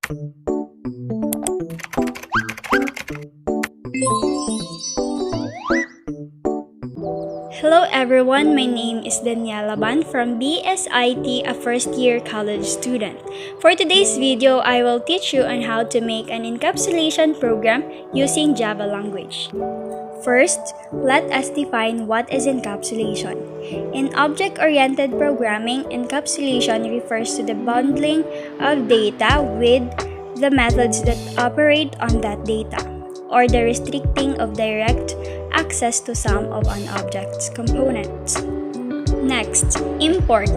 Hello everyone, my name is Daniela Ban from BSIT, a first-year college student. For today's video, I will teach you on how to make an encapsulation program using Java language. First, let us define what is encapsulation. In object-oriented programming, encapsulation refers to the bundling of data with the methods that operate on that data, or the restricting of direct access to some of an object's components. Next, import.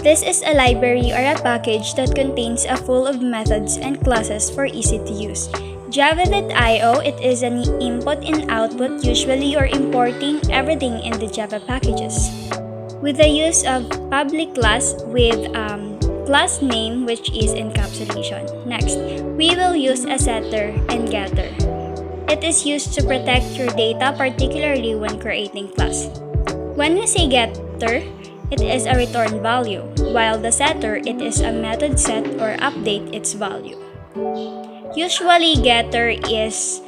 This is a library or a package that contains a full of methods and classes for easy to use. Java.io, it is an input and output. Usually you're importing everything in the Java packages. With the use of public class with class name, which is encapsulation. Next, we will use a setter and getter. It is used to protect your data, particularly when creating class. When we say getter, it is a return value, while the setter, it is a method set or update its value. Usually, getter is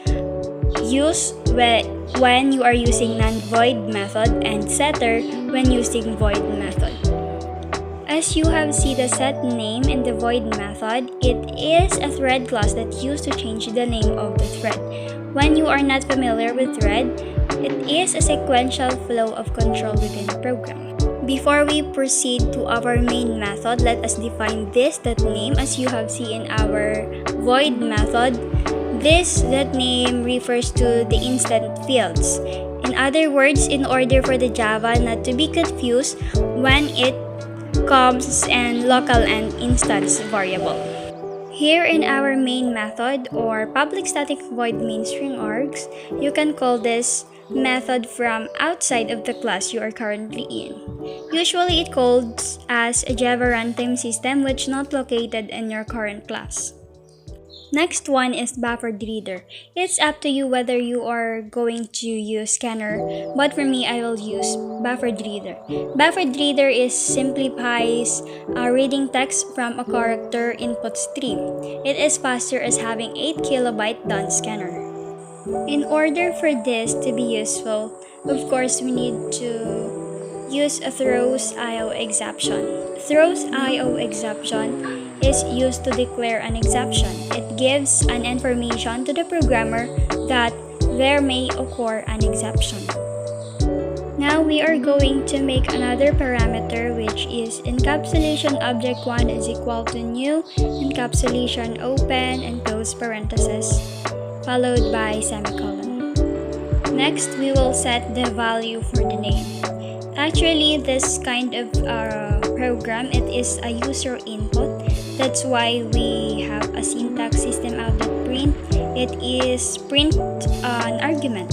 used when you are using non-void method and setter when using void method. As you have seen the set name in the void method, it is a thread class that used to change the name of the thread. When you are not familiar with thread, it is a sequential flow of control within a program. Before we proceed to our main method, let us define this .name. As you have seen in our void method, this .name refers to the instant fields. In other words, in order for the Java not to be confused when it comes in local and instance variable. Here in our main method or public static void main string args, you can call this method from outside of the class you are currently in. Usually it calls as a Java runtime system which not located in your current class. Next one is buffered reader. It's up to you whether you are going to use scanner, but for me I will use buffered reader. Buffered reader is simplifies reading text from a character input stream. It is faster as having 8 KB than scanner. In order for this to be useful, of course we need to use a throws IO exception. Throws IO exception is used to declare an exception. It gives an information to the programmer that there may occur an exception. Now we are going to make another parameter, which is encapsulation object1 is equal to new encapsulation open and close parentheses followed by semicolon. Next, we will set the value for the name. Actually, this kind of program, it is a user input. That's why we have a syntax system output print. It is print an argument.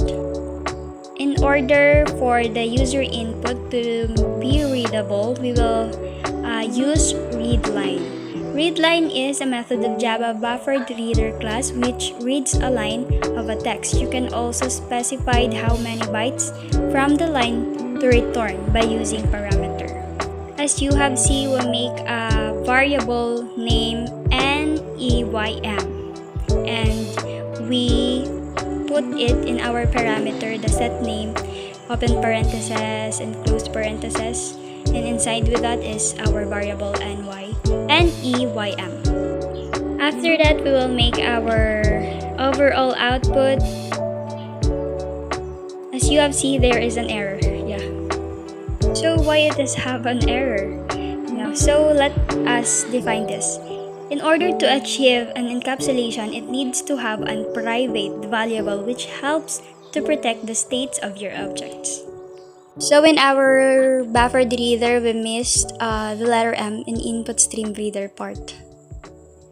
In order for the user input to be readable, we will use readLine. ReadLine is a method of Java buffered reader class which reads a line of a text. You can also specify how many bytes from the line to return by using parameter. As you have seen, we make a variable name NEYM and we put it in our parameter, the set name, open parentheses and close parentheses, and inside with that is our variable NEYM. After that, we will make our overall output. As you have seen, there is an error. Yeah. So why it does have an error? So let us define this. In order to achieve an encapsulation, it needs to have a private variable which helps to protect the states of your objects. So in our buffered reader, we missed the letter M in input stream reader part.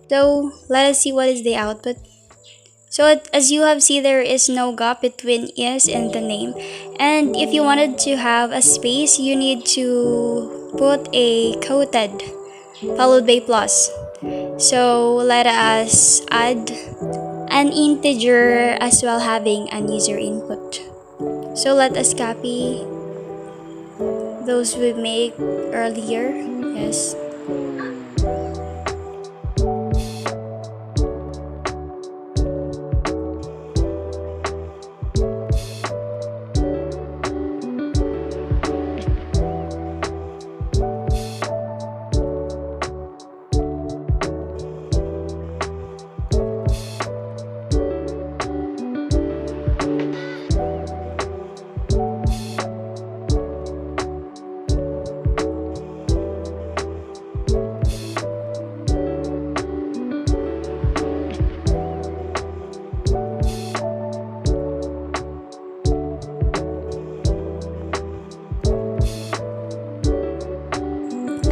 So let us see what is the output. So as you have seen, there is no gap between is and the name. And if you wanted to have a space, you need to put a quoted followed by plus. So let us add an integer as well having an user input. So let us copy those we made earlier. Yes.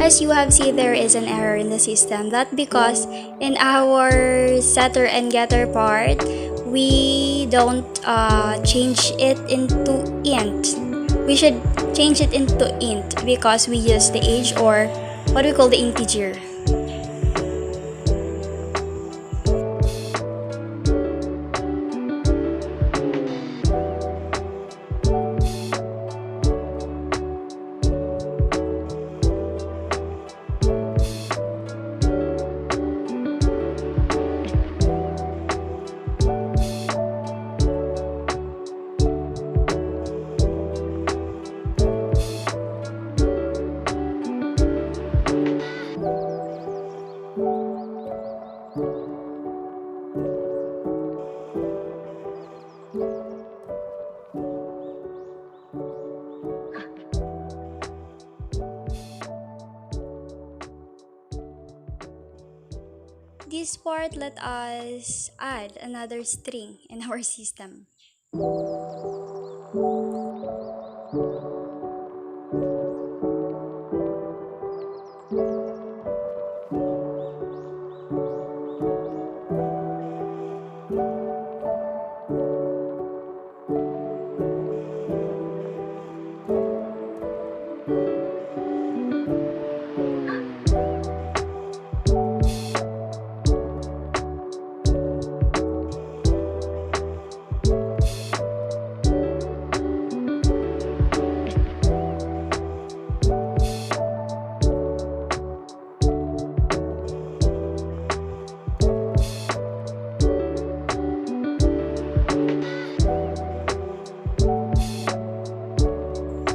As you have seen, there is an error in the system. That because in our setter and getter part, we don't change it into int. We should change it into int because we use the age, or what we call the integer. This part, let us add another string in our system.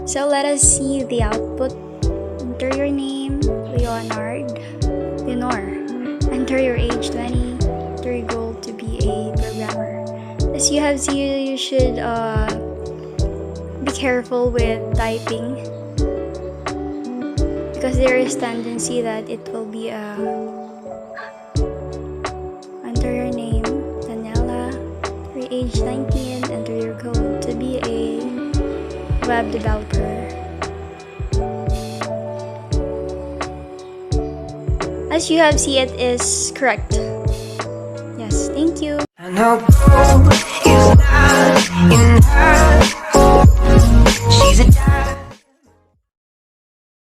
So let us see the output. Enter your name, Leonor. Enter your age, 20. Enter your goal to be a programmer. As you have seen, you should be careful with typing because there is tendency that it will be enter your name, Daniela. Your age, 19. Enter your goal to be a web developer. As you have seen, it is correct.